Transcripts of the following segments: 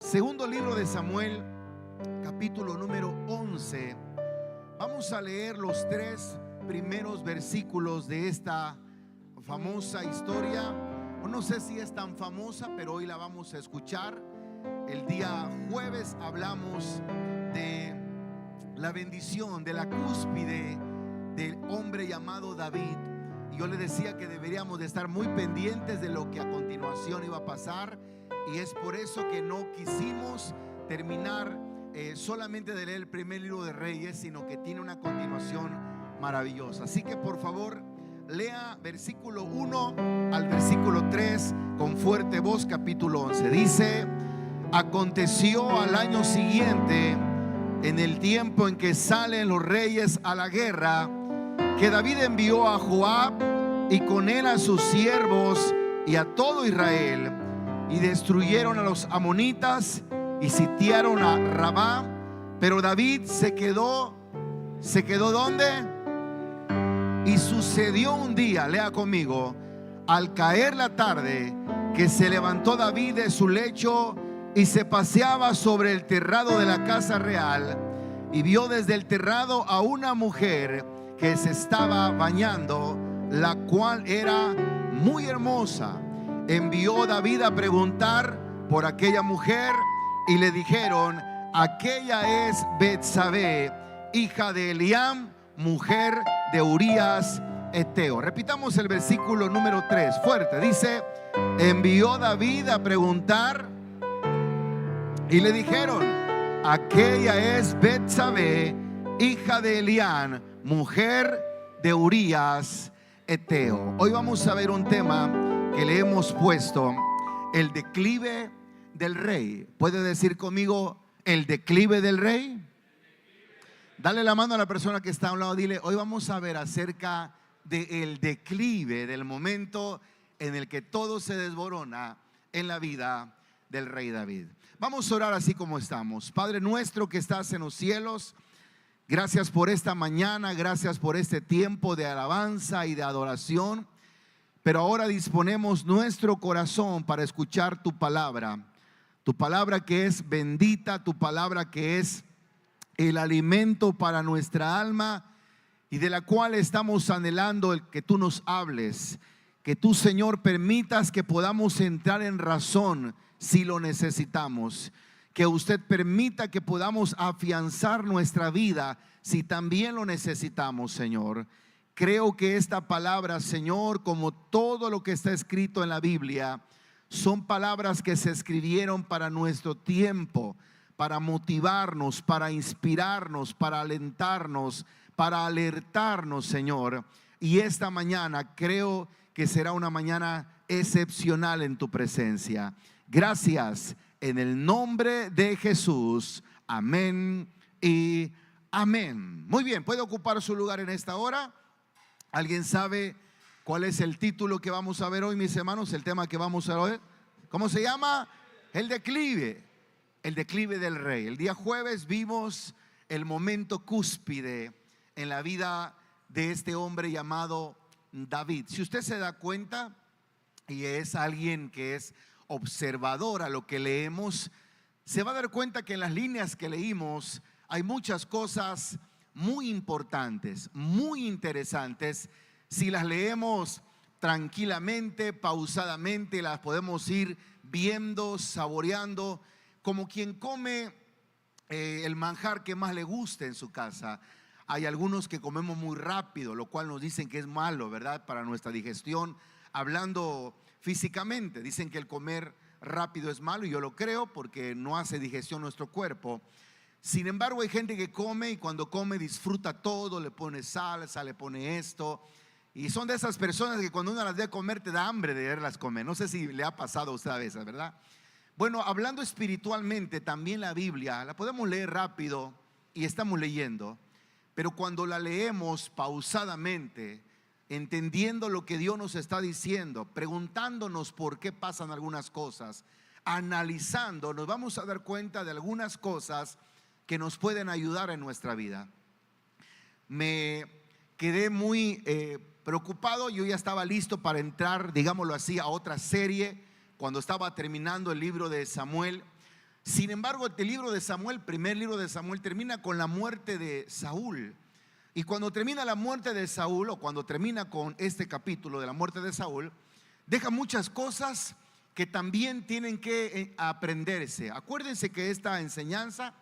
Segundo libro de Samuel, capítulo número 11. Vamos a leer los 3 primeros versículos de esta famosa historia. No sé si es tan famosa, pero hoy la vamos a escuchar. El día jueves hablamos de la bendición, de la cúspide del hombre llamado David. Y yo le decía que deberíamos de estar muy pendientes de lo que a continuación iba a pasar. Y es por eso que no quisimos terminar solamente de leer el primer libro de Reyes, sino que tiene una continuación maravillosa. Así que por favor, lea versículo 1 al versículo 3 con fuerte voz, capítulo 11. Dice: aconteció al año siguiente, en el tiempo en que salen los reyes a la guerra, que David envió a Joab y con él a sus siervos y a todo Israel, y destruyeron a los amonitas y sitiaron a Rabá. Pero David se quedó ¿dónde? Y sucedió un día, lea conmigo, al caer la tarde, que se levantó David de su lecho y se paseaba sobre el terrado de la casa real, y vio desde el terrado a una mujer que se estaba bañando, la cual era muy hermosa. Envió David a preguntar por aquella mujer, y le dijeron: aquella es Betsabé, hija de Eliam, mujer de Urías Eteo. Repitamos el versículo número 3 fuerte. Dice: envió David a preguntar, y le dijeron: aquella es Betsabé, hija de Eliam, mujer de Urías Eteo. Hoy vamos a ver un tema que le hemos puesto: el declive del rey. ¿Puede decir conmigo el declive del rey? Dale la mano a la persona que está a un lado, dile: hoy vamos a ver acerca del declive, del momento en el que todo se desborona en la vida del rey David. Vamos a orar así como estamos. Padre nuestro que estás en los cielos, gracias por esta mañana, gracias por este tiempo de alabanza y de adoración. Pero ahora disponemos nuestro corazón para escuchar tu palabra que es bendita, tu palabra que es el alimento para nuestra alma, y de la cual estamos anhelando el que tú nos hables, que tú, Señor, permitas que podamos entrar en razón si lo necesitamos, que usted permita que podamos afianzar nuestra vida si también lo necesitamos, Señor. Creo que esta palabra, Señor, como todo lo que está escrito en la Biblia, son palabras que se escribieron para nuestro tiempo, para motivarnos, para inspirarnos, para alentarnos, para alertarnos, Señor. Y esta mañana creo que será una mañana excepcional en tu presencia. Gracias en el nombre de Jesús. Amén y amén. Muy bien, ¿puede ocupar su lugar en esta hora? ¿Alguien sabe cuál es el título que vamos a ver hoy, mis hermanos? El tema que vamos a ver, ¿cómo se llama? El declive del rey. El día jueves vimos el momento cúspide en la vida de este hombre llamado David. Si usted se da cuenta y es alguien que es observador a lo que leemos, se va a dar cuenta que en las líneas que leímos hay muchas cosas muy importantes, muy interesantes. Si las leemos tranquilamente, pausadamente, las podemos ir viendo, saboreando, como quien come el manjar que más le guste en su casa. Hay algunos que comemos muy rápido, lo cual nos dicen que es malo, ¿verdad?, para nuestra digestión. Hablando físicamente, dicen que el comer rápido es malo, y yo lo creo porque no hace digestión nuestro cuerpo. Sin embargo, hay gente que come, y cuando come disfruta todo, le pone salsa, le pone esto, y son de esas personas que cuando uno las ve comer te da hambre de verlas comer. No sé si le ha pasado a usted a veces, ¿verdad? Bueno, hablando espiritualmente, también la Biblia la podemos leer rápido y estamos leyendo, pero cuando la leemos pausadamente, entendiendo lo que Dios nos está diciendo, preguntándonos por qué pasan algunas cosas, analizando, nos vamos a dar cuenta de algunas cosas que nos pueden ayudar en nuestra vida. Me quedé muy preocupado. Yo ya estaba listo para entrar, digámoslo así, a otra serie cuando estaba terminando el libro de Samuel. Sin embargo, el libro de Samuel, primer libro de Samuel, termina con la muerte de Saúl. Y cuando termina la muerte de Saúl, o cuando termina con este capítulo de la muerte de Saúl, deja muchas cosas que también tienen que aprenderse. Acuérdense que esta enseñanza,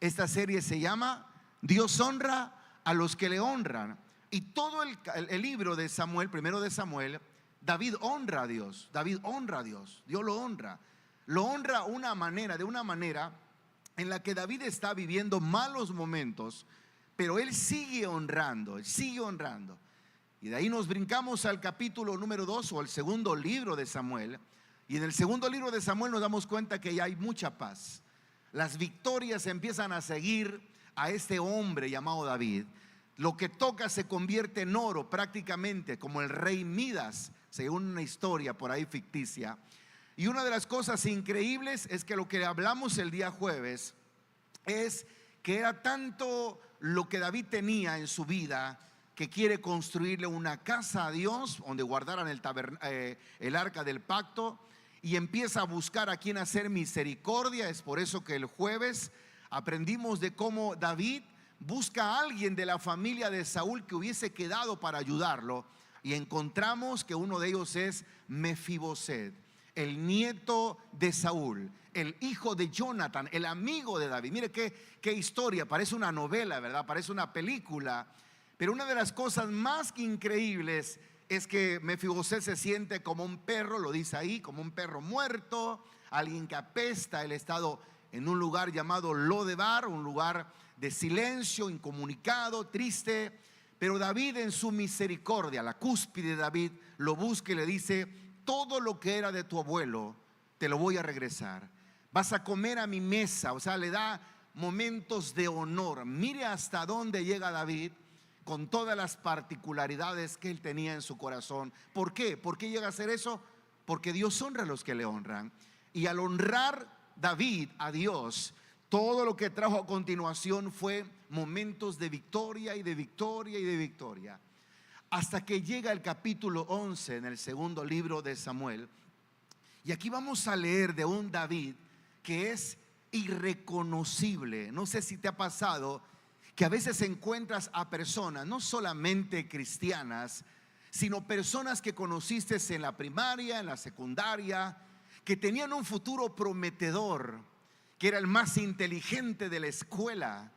esta serie se llama Dios honra a los que le honran. Y todo el libro de Samuel, primero de Samuel, David honra a Dios. David honra a Dios. Dios lo honra. Lo honra de una manera en la que David está viviendo malos momentos, pero él sigue honrando, él sigue honrando. Y de ahí nos brincamos al capítulo número 2, o al segundo libro de Samuel. Y en el segundo libro de Samuel nos damos cuenta que ya hay mucha paz. Las victorias empiezan a seguir a este hombre llamado David. Lo que toca se convierte en oro prácticamente, como el rey Midas, según una historia por ahí ficticia. Y una de las cosas increíbles es que lo que hablamos el día jueves es que era tanto lo que David tenía en su vida, que quiere construirle una casa a Dios donde guardaran el arca del pacto, y empieza a buscar a quien hacer misericordia. Es por eso que el jueves aprendimos de cómo David busca a alguien de la familia de Saúl que hubiese quedado para ayudarlo, y encontramos que uno de ellos es Mefiboset, el nieto de Saúl, el hijo de Jonathan, el amigo de David. Mire qué historia, parece una novela, ¿verdad? Parece una película. Pero una de las cosas más increíbles es que Mefiboset se siente como un perro, lo dice ahí, como un perro muerto, alguien que apesta. Él ha estado en un lugar llamado Lodebar, un lugar de silencio, incomunicado, triste. Pero David, en su misericordia, la cúspide de David, lo busca y le dice: todo lo que era de tu abuelo te lo voy a regresar. Vas a comer a mi mesa. O sea, le da momentos de honor. Mire hasta dónde llega David con todas las particularidades que él tenía en su corazón. ¿Por qué? ¿Por qué llega a hacer eso? Porque Dios honra a los que le honran. Y al honrar David a Dios, todo lo que trajo a continuación fue momentos de victoria y de victoria y de victoria. Hasta que llega el capítulo 11 en el segundo libro de Samuel. Y aquí vamos a leer de un David que es irreconocible. No sé si te ha pasado que a veces encuentras a personas, no solamente cristianas, sino personas que conociste en la primaria, en la secundaria, que tenían un futuro prometedor, que era el más inteligente de la escuela,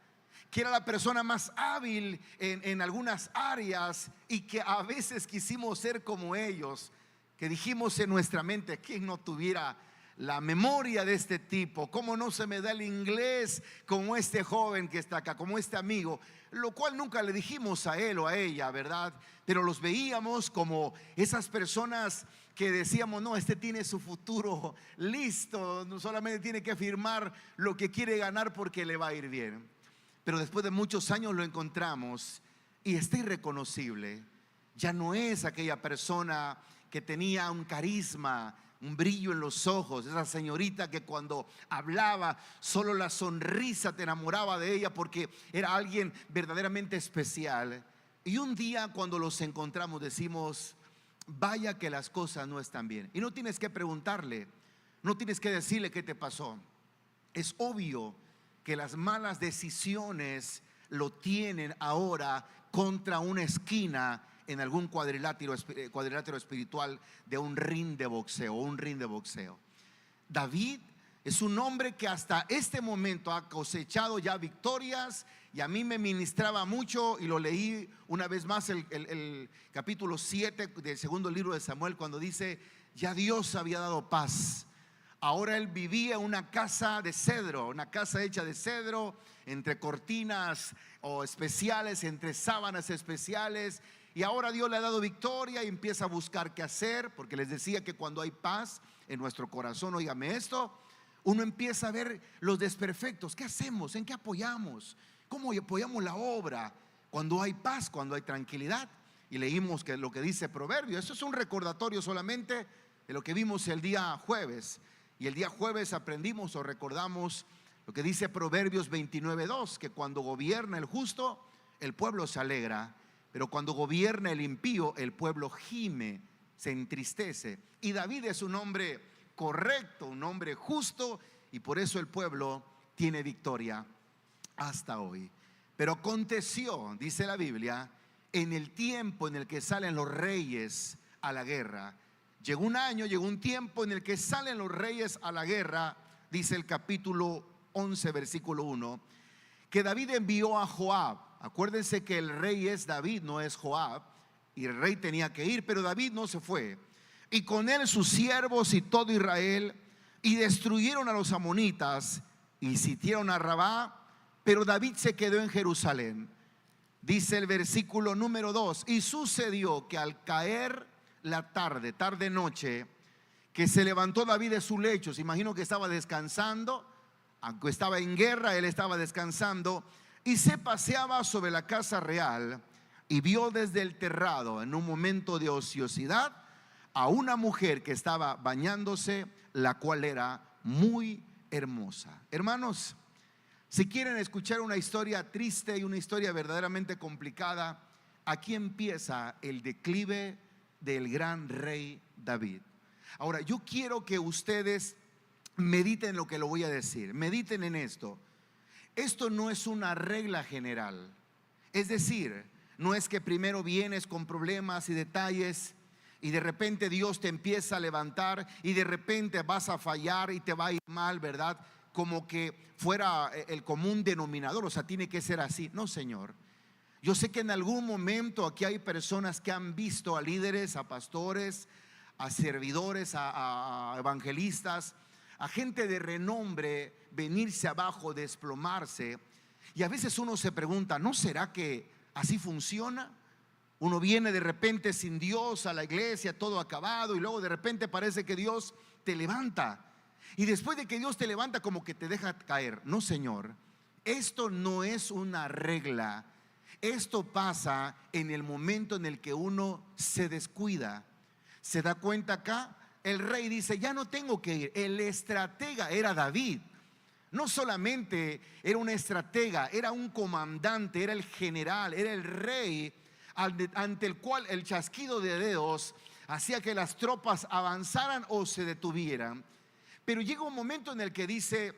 que era la persona más hábil en algunas áreas, y que a veces quisimos ser como ellos, que dijimos en nuestra mente: ¿quién no tuviera la memoria de este tipo? ¿Cómo no se me da el inglés como este joven que está acá, como este amigo? Lo cual nunca le dijimos a él o a ella, ¿verdad? Pero los veíamos como esas personas que decíamos: no, este tiene su futuro listo, no solamente tiene que firmar lo que quiere ganar porque le va a ir bien. Pero después de muchos años lo encontramos y está irreconocible. Ya no es aquella persona que tenía un carisma, un brillo en los ojos, esa señorita que cuando hablaba solo la sonrisa te enamoraba de ella porque era alguien verdaderamente especial. Y un día cuando los encontramos decimos: vaya que las cosas no están bien. Y no tienes que preguntarle, no tienes que decirle qué te pasó. Es obvio que las malas decisiones lo tienen ahora contra una esquina en algún cuadrilátero espiritual de un ring de boxeo, David es un hombre que hasta este momento ha cosechado ya victorias, y a mí me ministraba mucho, y lo leí una vez más el capítulo 7 del segundo libro de Samuel, cuando dice: ya Dios había dado paz. Ahora él vivía en una casa de cedro, una casa hecha de cedro, entre cortinas o especiales, entre sábanas especiales. Y ahora Dios le ha dado victoria y empieza a buscar qué hacer, porque les decía que cuando hay paz en nuestro corazón, óigame esto, uno empieza a ver los desperfectos. ¿Qué hacemos? ¿En qué apoyamos? ¿Cómo apoyamos la obra? Cuando hay paz, cuando hay tranquilidad. Y leímos que lo que dice Proverbios, eso es un recordatorio solamente de lo que vimos el día jueves. Y el día jueves aprendimos o recordamos lo que dice Proverbios 29:2, que cuando gobierna el justo, el pueblo se alegra, pero cuando gobierna el impío, el pueblo gime, se entristece. Y David es un hombre correcto, un hombre justo, y por eso el pueblo tiene victoria hasta hoy. Pero aconteció, dice la Biblia, en el tiempo en el que salen los reyes a la guerra. Llegó un año, llegó un tiempo en el que salen los reyes a la guerra, dice el capítulo 11, versículo 1, que David envió a Joab. Acuérdense que el rey es David, no es Joab, y el rey tenía que ir, pero David no se fue. Y con él sus siervos y todo Israel, y destruyeron a los amonitas y sitiaron a Rabá, pero David se quedó en Jerusalén. Dice el versículo número 2, y sucedió que al caer la tarde, tarde noche, que se levantó David de su lecho. Se imagino que estaba descansando, aunque estaba en guerra, él estaba descansando, y se paseaba sobre la casa real, y vio desde el terrado, en un momento de ociosidad, a una mujer que estaba bañándose, la cual era muy hermosa. Hermanos, si quieren escuchar una historia triste y una historia verdaderamente complicada, aquí empieza el declive del gran rey David. Ahora, yo quiero que ustedes mediten lo que lo voy a decir, mediten en esto. Esto no es una regla general, es decir, no es que primero vienes con problemas y detalles y de repente Dios te empieza a levantar y de repente vas a fallar y te va a ir mal, ¿verdad? Como que fuera el común denominador, o sea, tiene que ser así. No, Señor. Yo sé que en algún momento aquí hay personas que han visto a líderes, a pastores, a servidores, a evangelistas, a gente de renombre venirse abajo, desplomarse. Y a veces uno se pregunta, ¿no será que así funciona? Uno viene de repente sin Dios a la iglesia, todo acabado, y luego de repente parece que Dios te levanta. Y después de que Dios te levanta, como que te deja caer. No, Señor, esto no es una regla. Esto pasa en el momento en el que uno se descuida. ¿Se da cuenta acá? El rey dice, ya no tengo que ir. El estratega era David. No solamente era un estratega, era un comandante, era el general, era el rey ante el cual el chasquido de dedos hacía que las tropas avanzaran o se detuvieran. Pero llega un momento en el que dice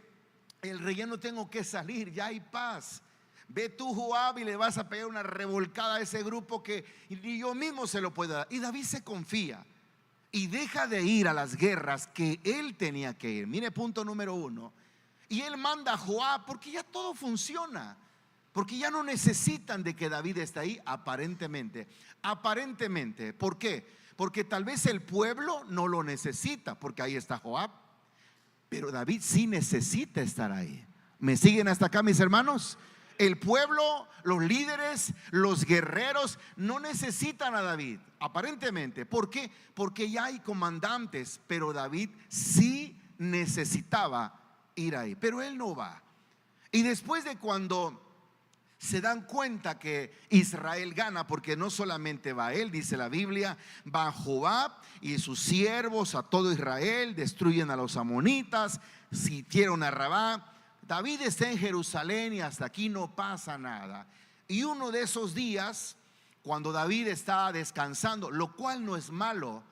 el rey, ya no tengo que salir, ya hay paz. Ve tú, Joab, y le vas a pegar una revolcada a ese grupo que ni yo mismo se lo puedo dar. Y David se confía y deja de ir a las guerras que él tenía que ir. Mire, punto número 1. Y él manda a Joab porque ya todo funciona, porque ya no necesitan de que David esté ahí, aparentemente. Aparentemente, ¿por qué? Porque tal vez el pueblo no lo necesita, porque ahí está Joab, pero David sí necesita estar ahí. ¿Me siguen hasta acá, mis hermanos? El pueblo, los líderes, los guerreros no necesitan a David, aparentemente. ¿Por qué? Porque ya hay comandantes, pero David sí necesitaba ir ahí, pero él no va. Y después de cuando se dan cuenta que Israel gana, porque no solamente va él, dice la Biblia, va Joab y sus siervos a todo Israel, destruyen a los amonitas, sitiaron a Rabá. David está en Jerusalén y hasta aquí no pasa nada. Y uno de esos días, cuando David está descansando, lo cual no es malo.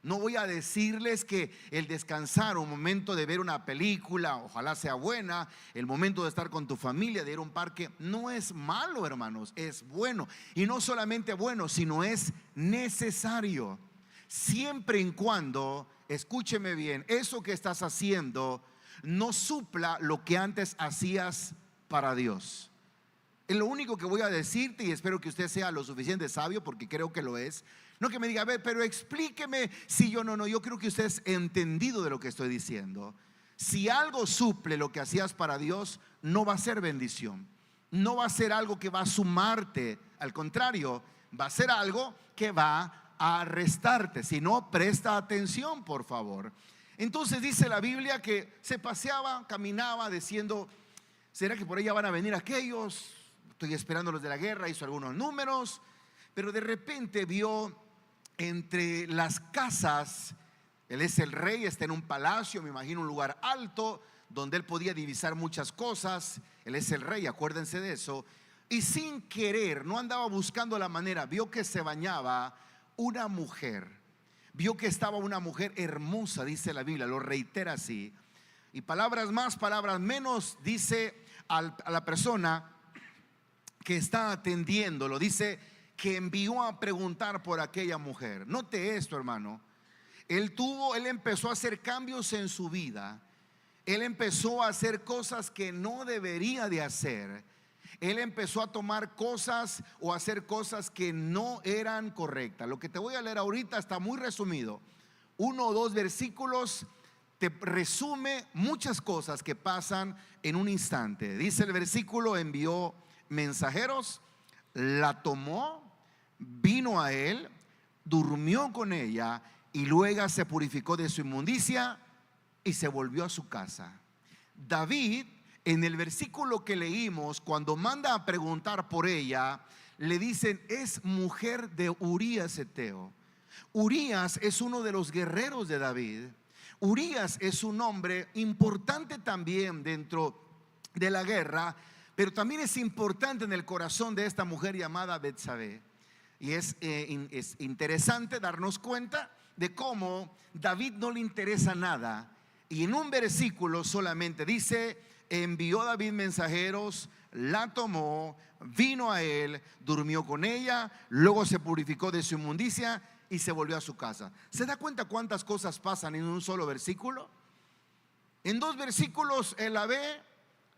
No voy a decirles que el descansar, un momento de ver una película, ojalá sea buena, el momento de estar con tu familia, de ir a un parque, no es malo, hermanos, es bueno. Y no solamente bueno, sino es necesario. Siempre y cuando, escúcheme bien, eso que estás haciendo no supla lo que antes hacías para Dios. Es lo único que voy a decirte, y espero que usted sea lo suficiente sabio, porque creo que lo es. No que me diga, a ver, pero explíqueme si yo no, yo creo que usted es entendido de lo que estoy diciendo. Si algo suple lo que hacías para Dios, no va a ser bendición, no va a ser algo que va a sumarte, al contrario, va a ser algo que va a restarte. Si no, presta atención, por favor. Entonces dice la Biblia que se paseaba, caminaba diciendo, ¿será que por allá van a venir aquellos? Estoy esperando los de la guerra, hizo algunos números, pero de repente vio entre las casas, él es el rey, está en un palacio, me imagino un lugar alto, donde él podía divisar muchas cosas, él es el rey, acuérdense de eso, y sin querer, no andaba buscando la manera, vio que se bañaba una mujer, vio que estaba una mujer hermosa, dice la Biblia, lo reitera así, Y palabras más, palabras menos, dice a la persona que está atendiéndolo, dice que envió a preguntar por aquella mujer. Note esto, hermano. Él empezó a hacer cambios en su vida. Él empezó a hacer cosas que no debería de hacer. Él empezó a tomar cosas o hacer cosas que no eran correctas. Lo que te voy a leer ahorita está muy resumido. 1 o 2 versículos te resume muchas cosas que pasan en un instante. Dice el versículo: envió mensajeros, la tomó, vino a él, durmió con ella y luego se purificó de su inmundicia y se volvió a su casa. David, en el versículo que leímos, cuando manda a preguntar por ella, le dicen: es mujer de Urías Eteo. Urías es uno de los guerreros de David. Urías es un hombre importante también dentro de la guerra, pero también es importante en el corazón de esta mujer llamada Betsabé. Y es interesante darnos cuenta de cómo David no le interesa nada. Y en un versículo solamente dice: envió David mensajeros, la tomó, vino a él, durmió con ella, luego se purificó de su inmundicia y se volvió a su casa. ¿Se da cuenta cuántas cosas pasan en un solo versículo? En 2 versículos él la ve,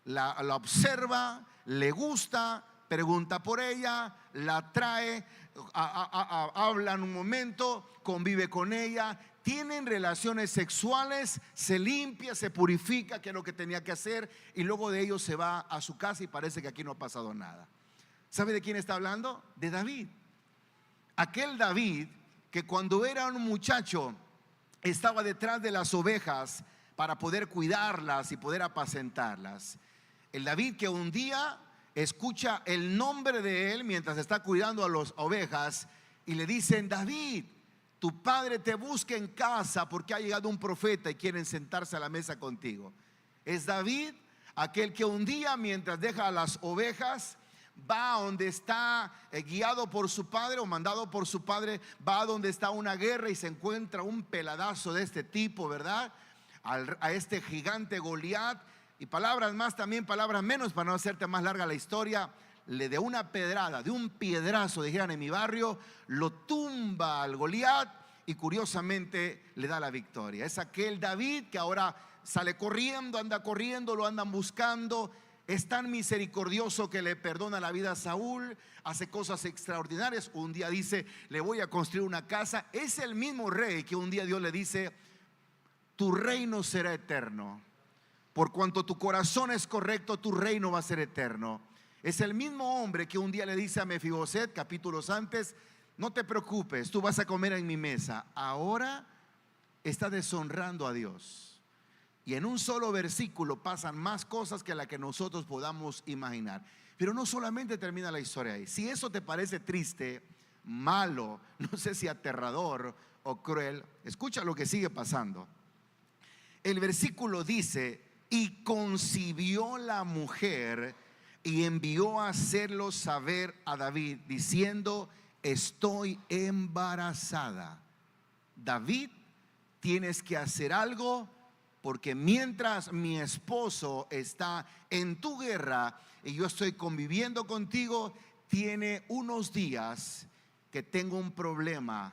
la observa, le gusta, pregunta por ella, la trae, hablan un momento, convive con ella, tienen relaciones sexuales, se limpia, se purifica, que es lo que tenía que hacer, y luego de ello se va a su casa y parece que aquí no ha pasado nada. ¿Sabe de quién está hablando? De David. Aquel David que cuando era un muchacho estaba detrás de las ovejas para poder cuidarlas y poder apacentarlas. El David que un día escucha el nombre de él mientras está cuidando a las ovejas y le dicen: David, tu padre te busca en casa porque ha llegado un profeta y quieren sentarse a la mesa contigo. Es David aquel que un día, mientras deja a las ovejas, va a donde está guiado por su padre o mandado por su padre, va a donde está una guerra y se encuentra un peladazo de este tipo, ¿verdad? A este gigante Goliat. Y palabras más, también palabras menos, para no hacerte más larga la historia, le de una pedrada, de un piedrazo, dijeran en mi barrio, lo tumba al Goliat y curiosamente le da la victoria. Es aquel David que ahora sale corriendo, anda corriendo, lo andan buscando. Es tan misericordioso que le perdona la vida a Saúl, hace cosas extraordinarias. Un día dice: le voy a construir una casa. Es el mismo rey que un día Dios le dice: tu reino será eterno. Por cuanto tu corazón es correcto, tu reino va a ser eterno. Es el mismo hombre que un día le dice a Mefiboset, capítulos antes: no te preocupes, tú vas a comer en mi mesa. Ahora está deshonrando a Dios. Y en un solo versículo pasan más cosas que las que nosotros podamos imaginar. Pero no solamente termina la historia ahí. Si eso te parece triste, malo, no sé si aterrador o cruel, escucha lo que sigue pasando. El versículo dice: y concibió la mujer y envió a hacerlo saber a David, diciendo: estoy embarazada. David, tienes que hacer algo, porque mientras mi esposo está en tu guerra y yo estoy conviviendo contigo, tiene unos días que tengo un problema.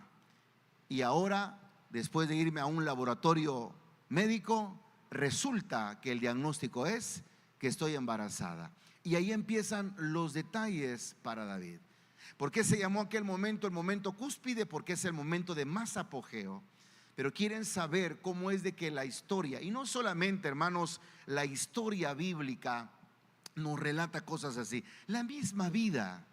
Y ahora, después de irme a un laboratorio médico, resulta que el diagnóstico es que estoy embarazada. Y ahí empiezan los detalles para David. ¿Por qué se llamó aquel momento el momento cúspide? Porque es el momento de más apogeo. Pero quieren saber cómo es de que la historia, y no solamente, hermanos, la historia bíblica nos relata cosas así, la misma vida.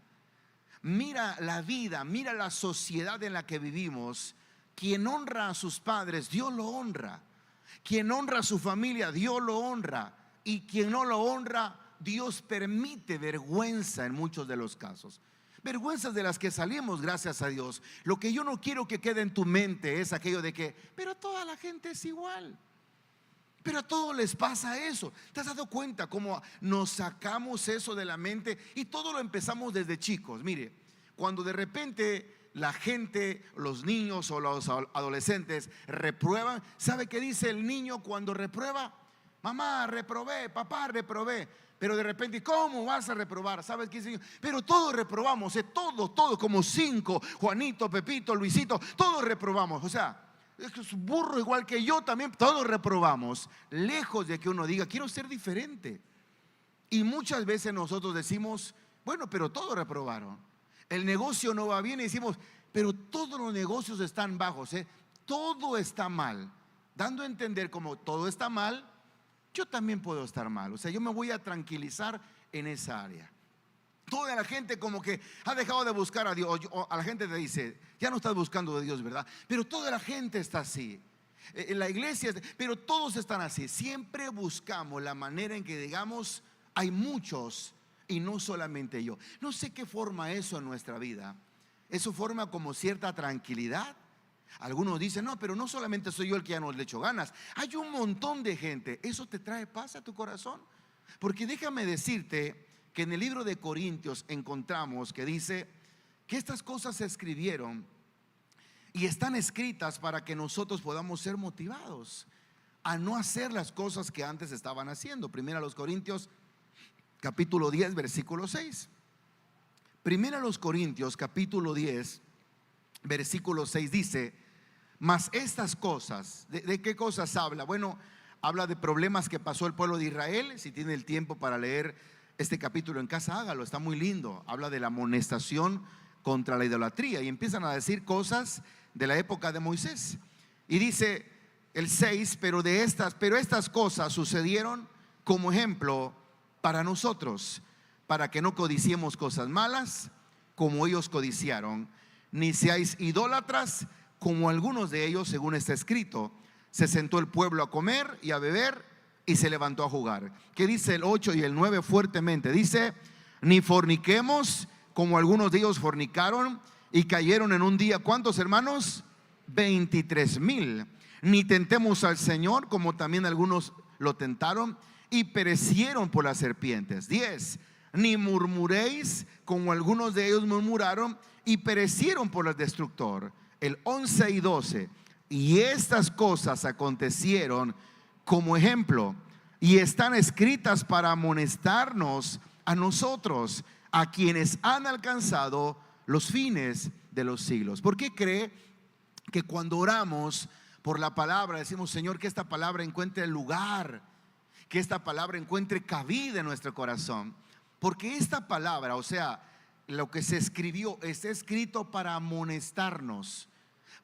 Mira la vida, mira la sociedad en la que vivimos. Quien honra a sus padres, Dios lo honra. Quien honra a su familia, Dios lo honra. Y quien no lo honra, Dios permite vergüenza en muchos de los casos. Vergüenzas de las que salimos, gracias a Dios. Lo que yo no quiero que quede en tu mente es aquello de que: pero toda la gente es igual, pero a todos les pasa eso. ¿Te has dado cuenta cómo nos sacamos eso de la mente? Y todo lo empezamos desde chicos. Mire, cuando de repente la gente, los niños o los adolescentes reprueban, ¿sabe qué dice el niño cuando reprueba? mamá, reprobé, papá, reprobé. Pero de repente, ¿cómo vas a reprobar? ¿Sabes qué, Señor? Pero todos reprobamos, todos como 5, Juanito, Pepito, Luisito, todos reprobamos. O sea, es burro igual que yo también, todos reprobamos. Lejos de que uno diga, quiero ser diferente. Y muchas veces nosotros decimos, bueno, pero todos reprobaron. El negocio no va bien y decimos, pero todos los negocios están bajos, todo está mal. Dando a entender como todo está mal, yo también puedo estar mal. O sea, yo me voy a tranquilizar en esa área. Toda la gente como que ha dejado de buscar a Dios. A la gente te dice, ya no estás buscando de Dios, ¿verdad? Pero toda la gente está así. En la iglesia, pero todos están así. Siempre buscamos la manera en que digamos, hay muchos y no solamente yo. No sé qué forma eso en nuestra vida. Eso forma como cierta tranquilidad. Algunos dicen, no, pero no solamente soy yo el que ya no le echo ganas. Hay un montón de gente. ¿Eso te trae paz a tu corazón? Porque déjame decirte que en el libro de Corintios encontramos que dice que estas cosas se escribieron y están escritas para que nosotros podamos ser motivados a no hacer las cosas que antes estaban haciendo. Primera a los Corintios capítulo 10 versículo 6. Primera a los Corintios capítulo 10 versículo 6 dice, mas estas cosas, ¿de qué cosas habla? Bueno, habla de problemas que pasó el pueblo de Israel. Si tiene el tiempo para leer este capítulo en casa, hágalo, está muy lindo. Habla de la amonestación contra la idolatría y empiezan a decir cosas de la época de Moisés. Y dice el 6, pero estas cosas sucedieron como ejemplo para nosotros, para que no codiciemos cosas malas como ellos codiciaron, ni seáis idólatras como algunos de ellos, según está escrito. Se sentó el pueblo a comer y a beber y se levantó a jugar. ¿Qué dice el 8 y el 9 fuertemente? Dice, ni forniquemos como algunos de ellos fornicaron y cayeron en un día. ¿Cuántos, hermanos? 23,000. Ni tentemos al Señor como también algunos lo tentaron y perecieron por las serpientes. 10. Ni murmuréis como algunos de ellos murmuraron y perecieron por el destructor. El 11 y 12. Y estas cosas acontecieron como ejemplo y están escritas para amonestarnos a nosotros, a quienes han alcanzado los fines de los siglos. ¿Por qué cree que cuando oramos por la palabra decimos, Señor, que esta palabra encuentre lugar, que esta palabra encuentre cabida en nuestro corazón? Porque esta palabra, o sea, lo que se escribió, está escrito para amonestarnos,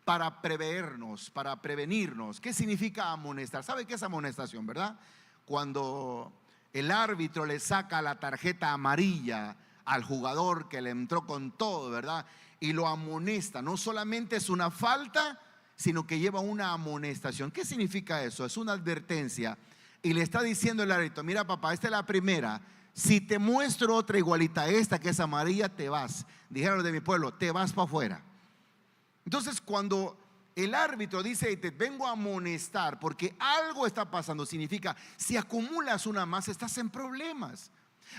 para prevernos, para prevenirnos. ¿Qué significa amonestar? ¿Sabe qué es amonestación, verdad? Cuando el árbitro le saca la tarjeta amarilla al jugador que le entró con todo, ¿verdad? Y lo amonesta. No solamente es una falta, sino que lleva una amonestación. ¿Qué significa eso? Es una advertencia. Y le está diciendo el árbitro, mira papá, esta es la primera. Si te muestro otra igualita a esta que es amarilla, te vas. Dijeron de mi pueblo, te vas para afuera. Entonces cuando el árbitro dice, te vengo a amonestar porque algo está pasando, significa, si acumulas una más, estás en problemas.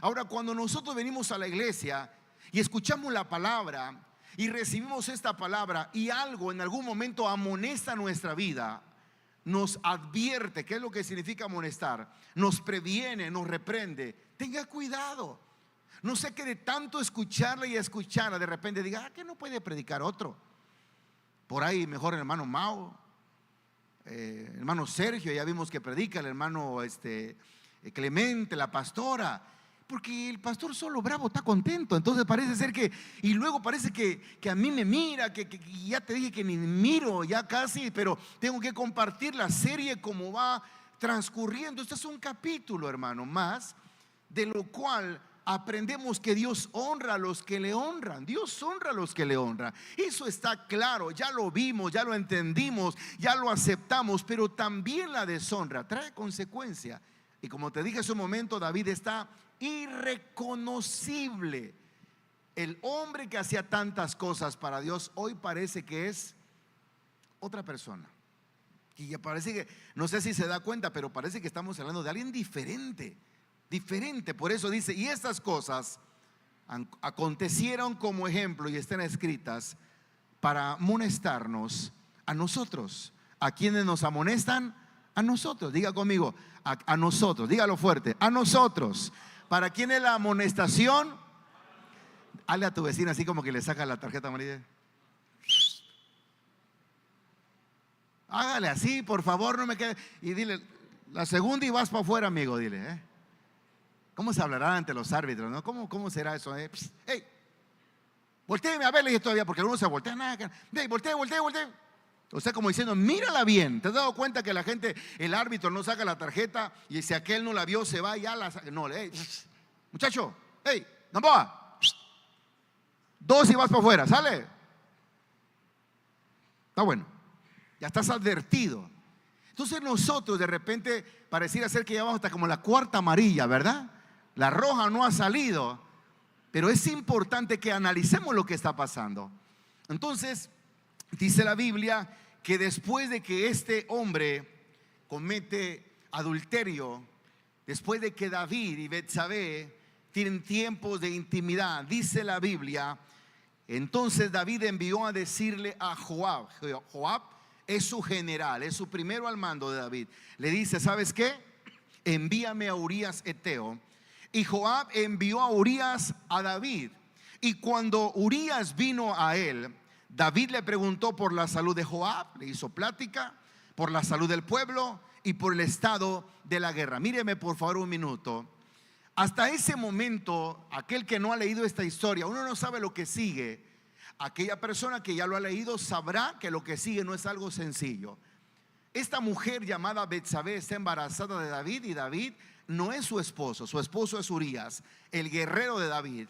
Ahora, cuando nosotros venimos a la iglesia y escuchamos la palabra y recibimos esta palabra y algo en algún momento amonesta nuestra vida, nos advierte, ¿qué es lo que significa amonestar? Nos previene, nos reprende. Tenga cuidado. No sé que de tanto escucharla y escucharla, de repente diga, que no puede predicar otro. Por ahí mejor el hermano Mao, hermano Sergio, ya vimos que predica, el hermano Clemente, la pastora. Porque el pastor solo bravo está contento. Entonces parece ser que, y luego parece que a mí me mira, que ya te dije que ni miro ya casi, pero tengo que compartir la serie como va transcurriendo. Este es un capítulo, hermano, más, de lo cual aprendemos que Dios honra a los que le honran. Dios honra a los que le honran. Eso está claro, ya lo vimos, ya lo entendimos, ya lo aceptamos. Pero también la deshonra trae consecuencia. Y como te dije hace un momento, David está irreconocible. El hombre que hacía tantas cosas para Dios hoy parece que es otra persona. Y ya parece que, no sé si se da cuenta, pero parece que estamos hablando de alguien diferente. Por eso dice, y estas cosas acontecieron como ejemplo y están escritas para amonestarnos a nosotros. ¿A quienes nos amonestan? A nosotros, diga conmigo, a nosotros, dígalo fuerte, a nosotros. ¿Para quién es la amonestación? Hazle a tu vecina así como que le saca la tarjeta amarilla. Hágale así, por favor, no me quede. Y dile, la segunda y vas para afuera, amigo, dile. ¿Cómo se hablará ante los árbitros, no? ¿Cómo será eso? Hey, voltéeme a verle todavía, porque uno se voltea, nada. Hey, voltee. O sea, como diciendo, mírala bien. ¿Te has dado cuenta que la gente, el árbitro no saca la tarjeta y si aquel no la vio, se va y ya la saca? No, hey, muchacho, hey, Gamboa, 2 y vas para afuera, sale. Está bueno, ya estás advertido. Entonces nosotros de repente pareciera ser que ya vamos hasta como la 4ª amarilla, ¿verdad? La roja no ha salido, pero es importante que analicemos lo que está pasando. Entonces, dice la Biblia que después de que este hombre comete adulterio, después de que David y Betsabé tienen tiempos de intimidad, dice la Biblia, entonces David envió a decirle a Joab. Joab es su general, es su primero al mando de David. Le dice, ¿sabes qué? Envíame a Urías Eteo. Y Joab envió a Urías a David. Y cuando Urías vino a él, David le preguntó por la salud de Joab, le hizo plática, por la salud del pueblo y por el estado de la guerra. Míreme por favor un minuto. Hasta ese momento, aquel que no ha leído esta historia, uno no sabe lo que sigue. Aquella persona que ya lo ha leído sabrá que lo que sigue no es algo sencillo. Esta mujer llamada Betsabé está embarazada de David y David no es su esposo es Urías, el guerrero de David.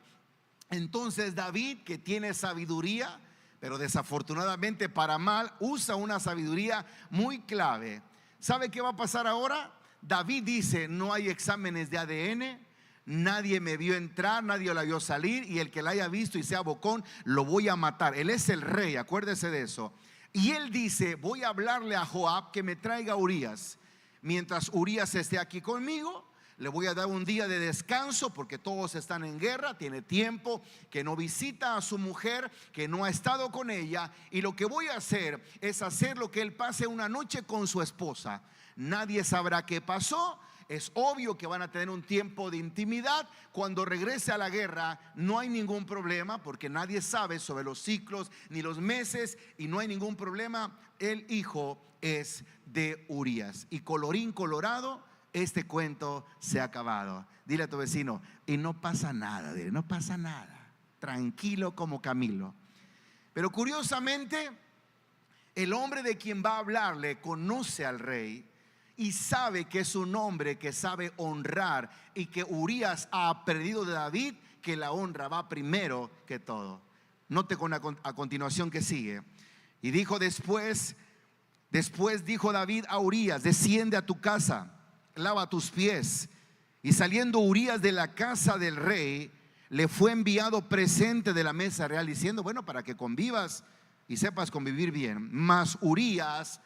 Entonces David, que tiene sabiduría, pero desafortunadamente para mal, usa una sabiduría muy clave. ¿Sabe qué va a pasar ahora? David dice, no hay exámenes de ADN, nadie me vio entrar, nadie la vio salir, y el que la haya visto y sea bocón, lo voy a matar. Él es el rey, acuérdese de eso. Y él dice, voy a hablarle a Joab que me traiga a Urías. Mientras Urías esté aquí conmigo, le voy a dar un día de descanso porque todos están en guerra, tiene tiempo que no visita a su mujer, que no ha estado con ella, y lo que voy a hacer es hacer lo que él pase una noche con su esposa. Nadie sabrá qué pasó. Es obvio que van a tener un tiempo de intimidad. Cuando regrese a la guerra no hay ningún problema, porque nadie sabe sobre los ciclos ni los meses, y no hay ningún problema. El hijo es de Urías. Y colorín colorado, este cuento se ha acabado. Dile a tu vecino, y no pasa nada, dile, no pasa nada. Tranquilo como Camilo. Pero curiosamente, el hombre de quien va a hablarle conoce al rey y sabe que es un hombre que sabe honrar, y que Urías ha aprendido de David que la honra va primero que todo. Note a continuación que sigue. Y dijo después dijo David a Urías, desciende a tu casa, lava tus pies. Y saliendo Urías de la casa del rey, le fue enviado presente de la mesa real, diciendo, bueno, para que convivas y sepas convivir bien. Mas Urías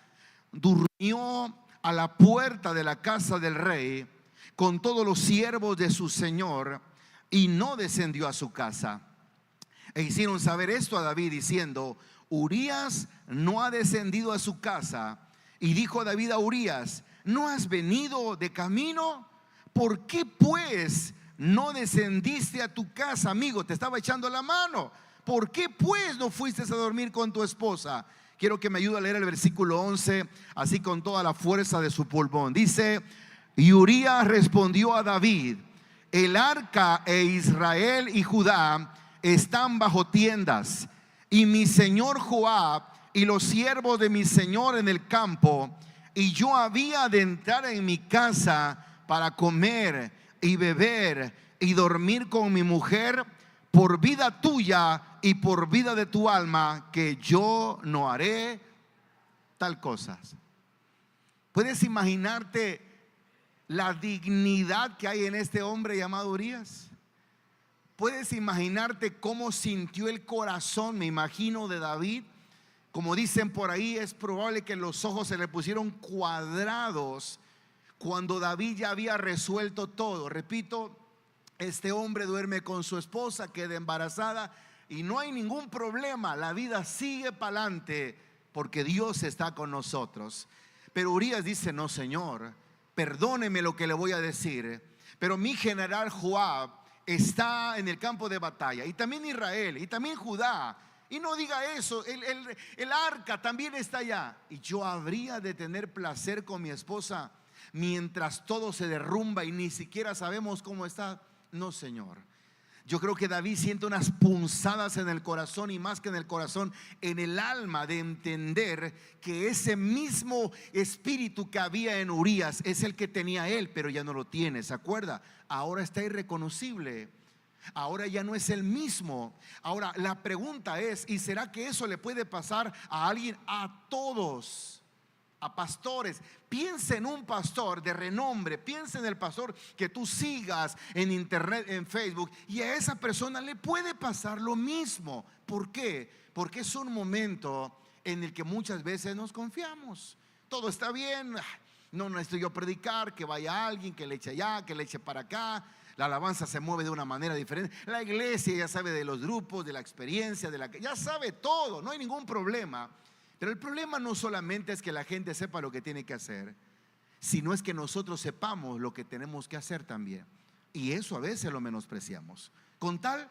durmió a la puerta de la casa del rey con todos los siervos de su señor, y no descendió a su casa. E hicieron saber esto a David, diciendo, Urías no ha descendido a su casa. Y dijo David a Urías, ¿no has venido de camino? ¿Por qué pues no descendiste a tu casa? Amigo, te estaba echando la mano. ¿Por qué pues no fuiste a dormir con tu esposa? Quiero que me ayude a leer el versículo 11, así con toda la fuerza de su pulmón. Dice, y Urías respondió a David, el arca e Israel y Judá están bajo tiendas, y mi señor Joab y los siervos de mi señor en el campo, y yo había de entrar en mi casa para comer y beber y dormir con mi mujer, por vida tuya y por vida de tu alma, que yo no haré tal cosa. ¿Puedes imaginarte la dignidad que hay en este hombre llamado Urías? ¿Puedes imaginarte cómo sintió el corazón, me imagino, de David? Como dicen por ahí, es probable que los ojos se le pusieron cuadrados cuando David ya había resuelto todo. Repito, este hombre duerme con su esposa, queda embarazada y no hay ningún problema. La vida sigue para adelante porque Dios está con nosotros. Pero Urías dice: no, Señor, perdóneme lo que le voy a decir, pero mi general Joab está en el campo de batalla, y también Israel, y también Judá. Y no diga eso, el arca también está allá. Y yo habría de tener placer con mi esposa mientras todo se derrumba y ni siquiera sabemos cómo está. No, Señor. Yo creo que David siente unas punzadas en el corazón, y más que en el corazón, en el alma, de entender que ese mismo espíritu que había en Urías es el que tenía él, pero ya no lo tiene. ¿Se acuerda? Ahora está irreconocible. Ahora ya no es el mismo. Ahora la pregunta es: ¿y será que eso le puede pasar a alguien? A todos. A pastores. Piensa en un pastor de renombre, piensa en el pastor que tú sigas en internet, en Facebook, y a esa persona le puede pasar lo mismo. ¿Por qué? Porque es un momento en el que muchas veces nos confiamos. Todo está bien, no necesito yo predicar, que vaya alguien, que le eche allá, que le eche para acá. La alabanza se mueve de una manera diferente. La iglesia ya sabe de los grupos, de la experiencia, ya sabe todo, no hay ningún problema. Pero el problema no solamente es que la gente sepa lo que tiene que hacer, sino es que nosotros sepamos lo que tenemos que hacer también. Y eso a veces lo menospreciamos. Con tal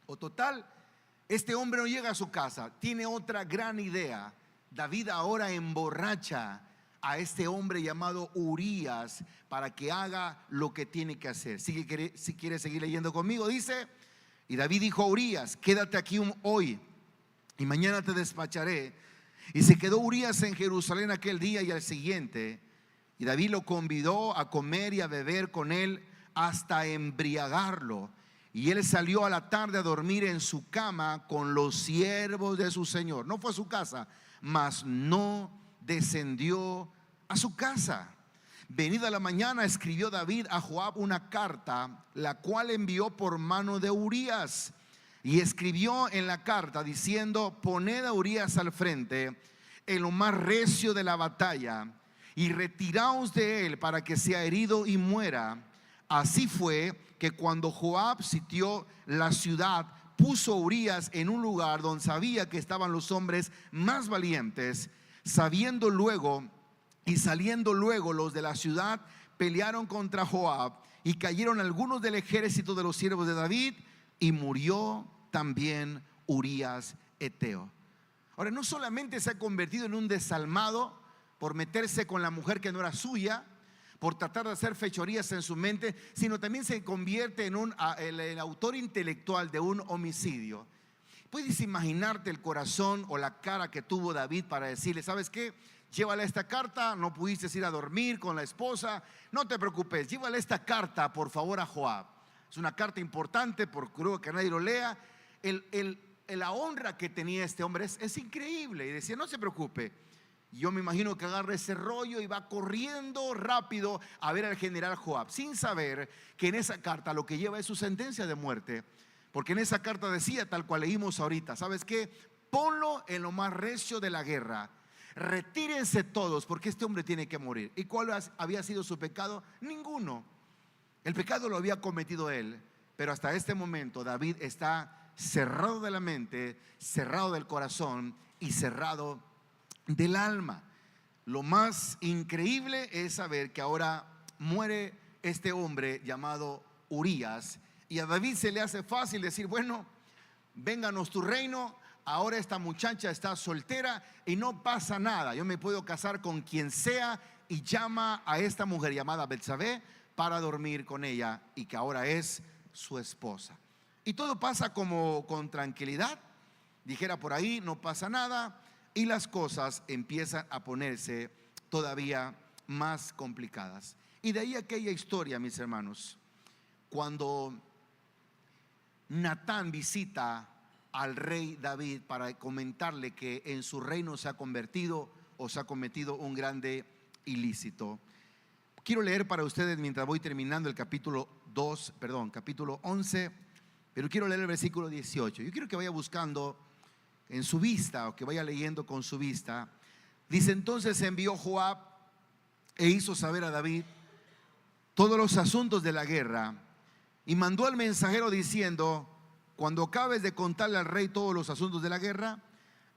o total, este hombre no llega a su casa, tiene otra gran idea. David ahora emborracha a este hombre llamado Urías para que haga lo que tiene que hacer. Si quiere seguir leyendo conmigo, dice: y David dijo a Urías: quédate aquí hoy y mañana te despacharé. Y se quedó Urías en Jerusalén aquel día y al siguiente, y David lo convidó a comer y a beber con él hasta embriagarlo. Y él salió a la tarde a dormir en su cama con los siervos de su señor. No fue a su casa, mas no descendió a su casa. Venida la mañana, escribió David a Joab una carta, la cual envió por mano de Urías. Y escribió en la carta diciendo: poned a Urías al frente en lo más recio de la batalla, y retiraos de él para que sea herido y muera. Así fue que cuando Joab sitió la ciudad, puso a Urías en un lugar donde sabía que estaban los hombres más valientes. Saliendo luego los de la ciudad, pelearon contra Joab, y cayeron algunos del ejército de los siervos de David, y murió también Urías Eteo. Ahora, no solamente se ha convertido en un desalmado por meterse con la mujer que no era suya, por tratar de hacer fechorías en su mente, sino también se convierte en el autor intelectual de un homicidio. ¿Puedes imaginarte el corazón o la cara que tuvo David para decirle: ¿sabes qué? Llévale esta carta, no pudiste ir a dormir con la esposa, no te preocupes, llévale esta carta por favor a Joab. Es una carta importante, procuro que nadie lo lea. La honra que tenía este hombre es increíble. Y decía: no se preocupe. Yo me imagino que agarra ese rollo y va corriendo rápido a ver al general Joab, sin saber que en esa carta lo que lleva es su sentencia de muerte. Porque en esa carta decía, tal cual leímos ahorita: ¿sabes qué? Ponlo en lo más recio de la guerra. Retírense todos, porque este hombre tiene que morir. ¿Y cuál había sido su pecado? Ninguno. El pecado lo había cometido él. Pero hasta este momento David está cerrado de la mente, cerrado del corazón y cerrado del alma. Lo más increíble es saber que ahora muere este hombre llamado Urías, y a David se le hace fácil decir: bueno, vénganos tu reino. Ahora esta muchacha está soltera y no pasa nada, yo me puedo casar con quien sea. Y llama a esta mujer llamada Betsabé para dormir con ella, y que ahora es su esposa. Y todo pasa como con tranquilidad, dijera por ahí, no pasa nada. Y las cosas empiezan a ponerse todavía más complicadas. Y de ahí aquella historia, mis hermanos, cuando Natán visita al rey David para comentarle que en su reino se ha cometido un grande ilícito. Quiero leer para ustedes mientras voy terminando el capítulo 11, pero quiero leer el versículo 18. Yo quiero que vaya buscando en su vista, o que vaya leyendo con su vista. Dice: entonces envió Joab e hizo saber a David todos los asuntos de la guerra, y mandó al mensajero diciendo: cuando acabes de contarle al rey todos los asuntos de la guerra,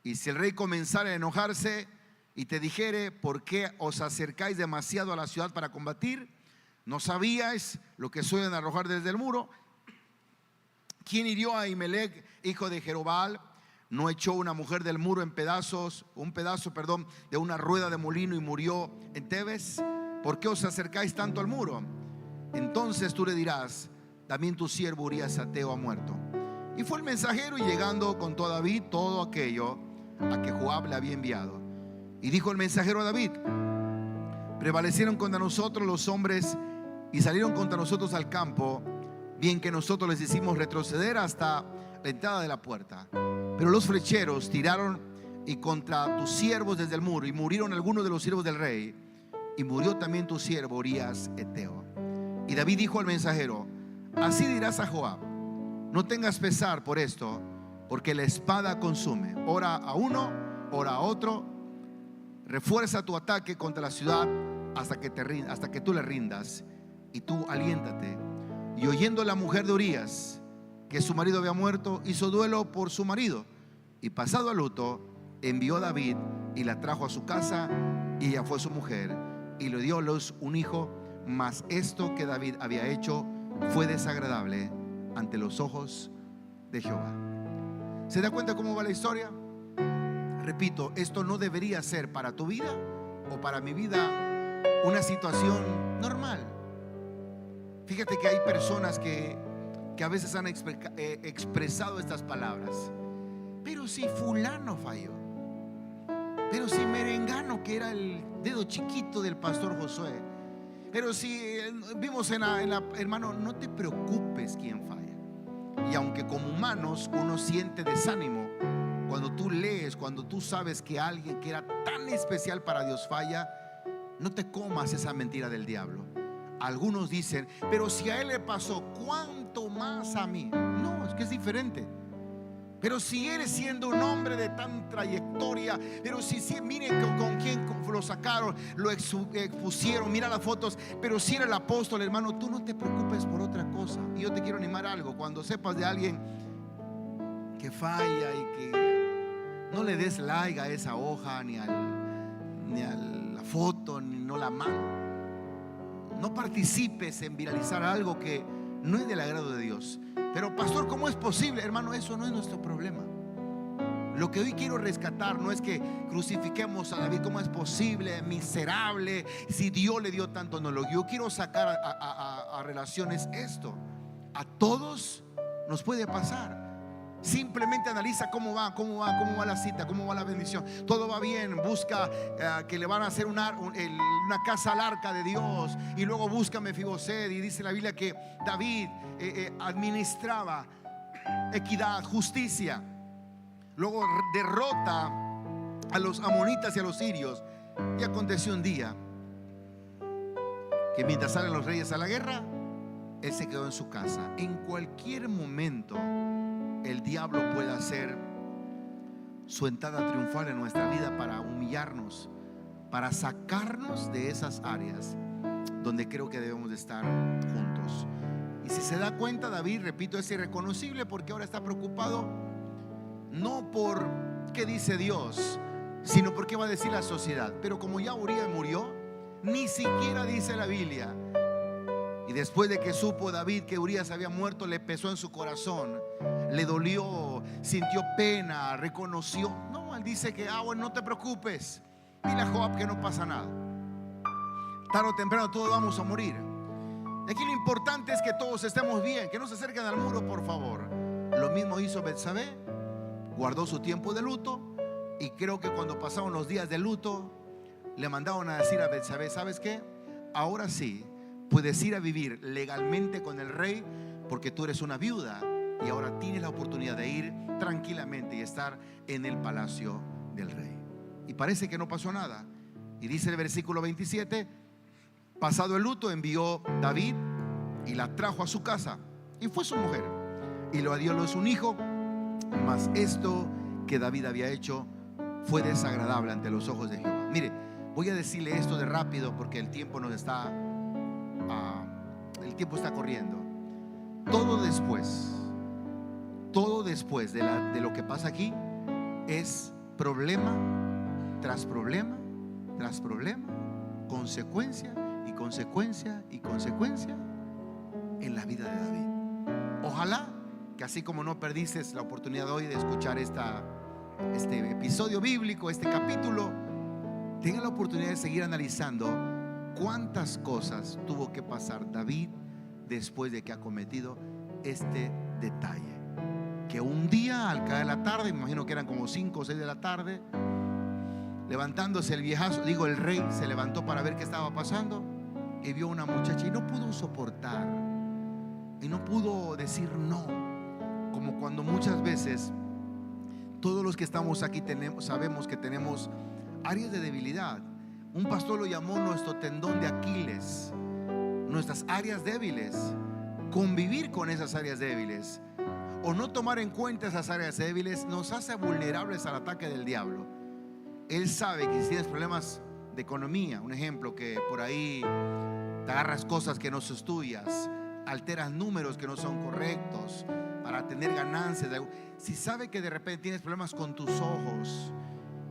y si el rey comenzara a enojarse, y te dijere: ¿por qué os acercáis demasiado a la ciudad para combatir? ¿No sabíais lo que suelen arrojar desde el muro? ¿Quién hirió a Ahimelech, hijo de Jerobal? ¿No echó una mujer del muro en pedazos, un pedazo de una rueda de molino y murió en Tebes? ¿Por qué os acercáis tanto al muro? Entonces tú le dirás: también tu siervo Urías Ateo ha muerto. Y fue el mensajero, y llegando contó a David todo aquello a que Joab le había enviado. Y dijo el mensajero a David: prevalecieron contra nosotros los hombres y salieron contra nosotros al campo, bien que nosotros les hicimos retroceder hasta la entrada de la puerta. Pero los flecheros tiraron y contra tus siervos desde el muro, y murieron algunos de los siervos del rey, y murió también tu siervo Urías Eteo. Y David dijo al mensajero: así dirás a Joab: no tengas pesar por esto, porque la espada consume, ora a uno, ora a otro. Refuerza tu ataque contra la ciudad hasta que tú le rindas, y tú aliéntate. Y oyendo la mujer de Urías que su marido había muerto, hizo duelo por su marido, y pasado el luto envió a David y la trajo a su casa, y ella fue su mujer, y le dio a luz un hijo. Mas esto que David había hecho fue desagradable ante los ojos de Jehová. ¿Se da cuenta cómo va la historia? Repito, esto no debería ser para tu vida o para mi vida una situación normal. Fíjate que hay personas que a veces han expresado estas palabras: pero si fulano falló, pero si merengano, que era el dedo chiquito del pastor Josué, pero si vimos hermano, no te preocupes quién falla. Y aunque como humanos uno siente desánimo cuando tú lees, cuando tú sabes que alguien que era tan especial para Dios falla, no te comas esa mentira del diablo. Algunos dicen: pero si a él le pasó, ¿cuánto más a mí? No, es que es diferente. Pero si eres siendo un hombre de tan trayectoria, pero si miren con quién lo sacaron, lo expusieron, mira las fotos, pero si era el apóstol, hermano, tú no te preocupes por otra cosa. Y yo te quiero animar a algo: cuando sepas de alguien que falla y que no le des like a esa hoja, ni a la foto, ni no la mano. No participes en viralizar algo que no es del agrado de Dios. Pero pastor, ¿cómo es posible? Hermano, eso no es nuestro problema. Lo que hoy quiero rescatar no es que crucifiquemos a David. ¿Cómo es posible? Miserable, si Dios le dio tanto. No, lo que yo quiero sacar a relaciones esto: a todos nos puede pasar. Simplemente analiza cómo va la cita, cómo va la bendición. Todo va bien, busca que le van a hacer una casa al arca de Dios, y luego busca Mefiboset, y dice la Biblia que David administraba equidad, justicia. Luego derrota a los amonitas y a los sirios. Y aconteció un día que mientras salen los reyes a la guerra, él se quedó en su casa. En cualquier momento el diablo puede hacer su entrada triunfal en nuestra vida para humillarnos, para sacarnos de esas áreas donde creo que debemos de estar juntos. Y si se da cuenta, David, repito, es irreconocible porque ahora está preocupado no por qué dice Dios, sino por qué va a decir la sociedad. Pero como ya Urías murió, ni siquiera dice la Biblia. Y después de que supo David que Urías había muerto, le pesó en su corazón, le dolió, sintió pena, reconoció. No, él dice que bueno, no te preocupes, dile a Joab que no pasa nada. Tarde o temprano todos vamos a morir. Aquí lo importante es que todos estemos bien, que no se acerquen al muro, por favor. Lo mismo hizo Betsabé, guardó su tiempo de luto. Y creo que cuando pasaron los días de luto, le mandaron a decir a Betsabé: ¿sabes qué? Ahora sí puedes ir a vivir legalmente con el rey, porque tú eres una viuda y ahora tienes la oportunidad de ir tranquilamente y estar en el palacio del rey. Y parece que no pasó nada. Y dice el versículo 27: pasado el luto, envió David y la trajo a su casa, y fue su mujer, y lo dio a luz un hijo. Mas esto que David había hecho fue desagradable ante los ojos de Jehová. Mire, voy a decirle esto de rápido porque el tiempo está corriendo. Todo después de lo que pasa aquí es problema tras problema tras problema, consecuencia y consecuencia y consecuencia en la vida de David. Ojalá que así como no perdiste la oportunidad hoy de escuchar este episodio bíblico, este capítulo, tenga la oportunidad de seguir analizando cuántas cosas tuvo que pasar David después de que ha cometido este detalle. Que un día al caer la tarde, me imagino que eran como 5 o 6 de la tarde, levantándose el rey se levantó para ver qué estaba pasando y vio una muchacha y no pudo soportar y no pudo decir no, como cuando muchas veces todos los que estamos aquí sabemos que tenemos áreas de debilidad. Un pastor lo llamó nuestro tendón de Aquiles, nuestras áreas débiles. Convivir con esas áreas débiles o no tomar en cuenta esas áreas débiles nos hace vulnerables al ataque del diablo. Él sabe que si tienes problemas de economía, un ejemplo, que por ahí te agarras cosas que no son tuyas, alteras números que no son correctos para tener ganancias, si sabe que de repente tienes problemas con tus ojos,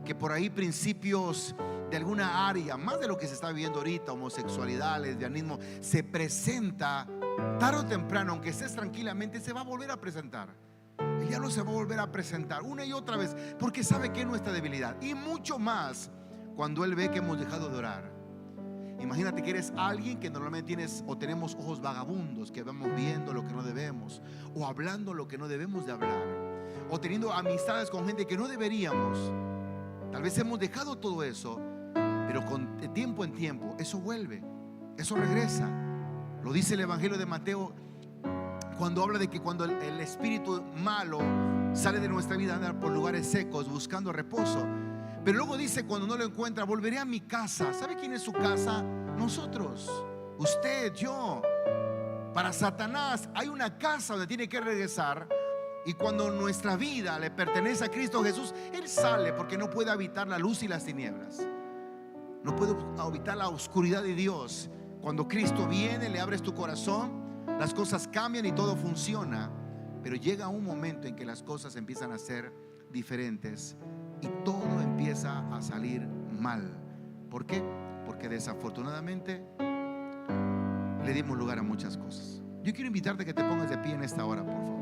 que por ahí principios de alguna área, más de lo que se está viviendo ahorita, homosexualidad, lesbianismo, se presenta tarde o temprano, aunque estés tranquilamente, se va a volver a presentar. El diablo se va a volver a presentar una y otra vez, porque sabe que es nuestra debilidad, y mucho más cuando él ve que hemos dejado de orar. Imagínate que eres alguien que normalmente tienes o tenemos ojos vagabundos, que vamos viendo lo que no debemos, o hablando lo que no debemos de hablar, o teniendo amistades con gente que no deberíamos. Tal vez hemos dejado todo eso, pero con tiempo en tiempo eso vuelve, eso regresa. Lo dice el Evangelio de Mateo cuando habla de que cuando el espíritu malo sale de nuestra vida, anda por lugares secos buscando reposo. Pero luego dice, cuando no lo encuentra, volveré a mi casa. ¿Sabe quién es su casa? Nosotros, usted, yo. Para Satanás hay una casa donde tiene que regresar. Y cuando nuestra vida le pertenece a Cristo Jesús, Él sale, porque no puede habitar la luz y las tinieblas. No puede habitar la oscuridad de Dios. Cuando Cristo viene, le abres tu corazón, las cosas cambian y todo funciona. Pero llega un momento en que las cosas empiezan a ser diferentes y todo empieza a salir mal. ¿Por qué? Porque desafortunadamente le dimos lugar a muchas cosas. Yo quiero invitarte a que te pongas de pie en esta hora, por favor.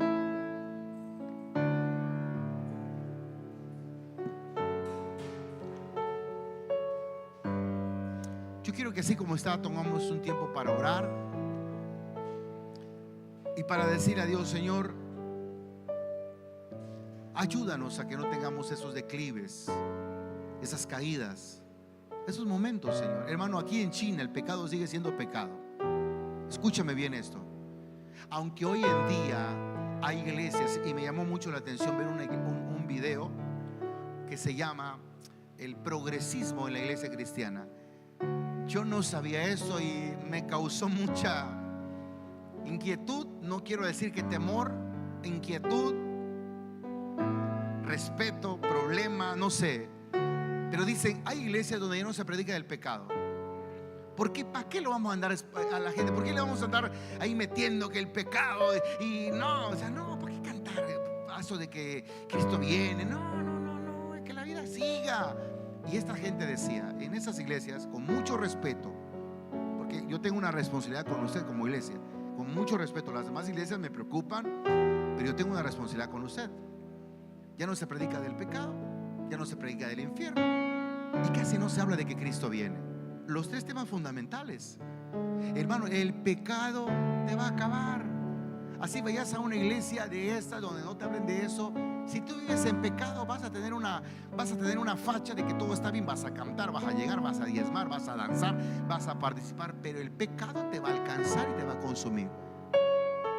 Yo quiero que así como está, tomamos un tiempo para orar y para decir a Dios: Señor, ayúdanos a que no tengamos esos declives, esas caídas, esos momentos, Señor. Hermano, aquí en China el pecado sigue siendo pecado. Escúchame bien esto. Aunque hoy en día hay iglesias, y me llamó mucho la atención ver un video que se llama el progresismo en la iglesia cristiana. Yo no sabía eso y me causó mucha inquietud. No quiero decir que temor, inquietud, respeto, problema, no sé. Pero dicen, hay iglesias donde ya no se predica del pecado. ¿Por qué? ¿Para qué lo vamos a andar a la gente? ¿Por qué le vamos a andar ahí metiendo que el pecado? Y no, o sea, no, ¿por qué cantar eso de que Cristo viene? No, es que la vida siga. Y esta gente decía, en esas iglesias, con mucho respeto, porque yo tengo una responsabilidad con usted como iglesia, con mucho respeto. Las demás iglesias me preocupan, pero yo tengo una responsabilidad con usted. Ya no se predica del pecado, ya no se predica del infierno, y casi no se habla de que Cristo viene. Los tres temas fundamentales. Hermano, el pecado te va a acabar. Así vayas a una iglesia de estas donde no te hablen de eso. Si tú vives en pecado, vas a tener una facha de que todo está bien. Vas a cantar, vas a llegar, vas a diezmar, vas a danzar, vas a participar, pero el pecado te va a alcanzar y te va a consumir.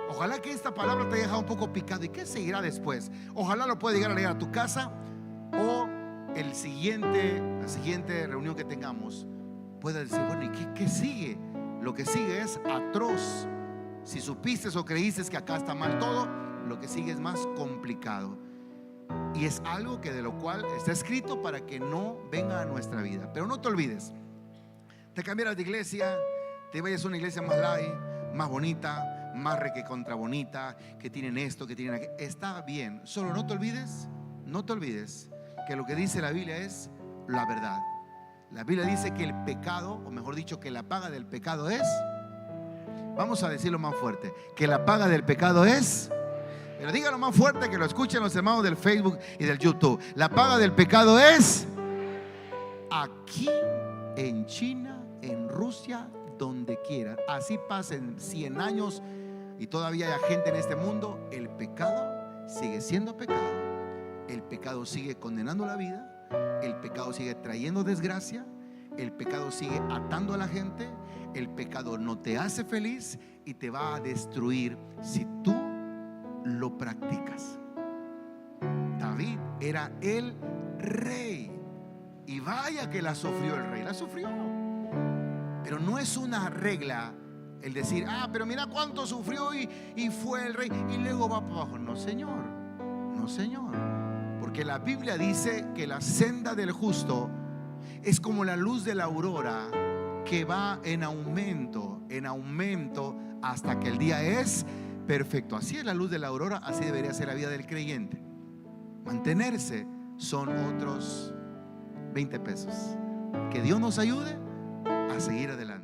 Ojalá que esta palabra te haya dejado un poco picado. ¿Y qué seguirá después? Ojalá lo puedas llegar a leer a tu casa, o la siguiente reunión que tengamos puedas decir, bueno, ¿y qué sigue? Lo que sigue es atroz. Si supiste o creíste que acá está mal todo, lo que sigue es más complicado. Y es algo que de lo cual está escrito para que no venga a nuestra vida. Pero no te olvides, te cambiarás de iglesia, te vayas a una iglesia más light, más bonita, más requecontra bonita, que tienen esto, que tienen aquello. Está bien, solo no te olvides que lo que dice la Biblia es la verdad. La Biblia dice que el pecado, o mejor dicho, que la paga del pecado es, vamos a decirlo más fuerte, que la paga del pecado es, pero dígalo más fuerte, que lo escuchen los hermanos del Facebook y del YouTube. La paga del pecado es aquí, en China, en Rusia, donde quiera. Así pasen 100 años y todavía hay gente en este mundo, el pecado sigue siendo pecado. El pecado sigue condenando la vida. El pecado sigue trayendo desgracia. El pecado sigue atando a la gente. El pecado no te hace feliz y te va a destruir si tú lo practicas. David era el rey, y vaya que la sufrió el rey, la sufrió. Pero no es una regla el decir, pero mira cuánto sufrió y fue el rey y luego va para abajo. No, señor, no, señor. Porque la Biblia dice que la senda del justo es como la luz de la aurora, que va en aumento hasta que el día es perfecto. Así es la luz de la aurora, así debería ser la vida del creyente. Mantenerse son otros 20 pesos. Que Dios nos ayude a seguir adelante.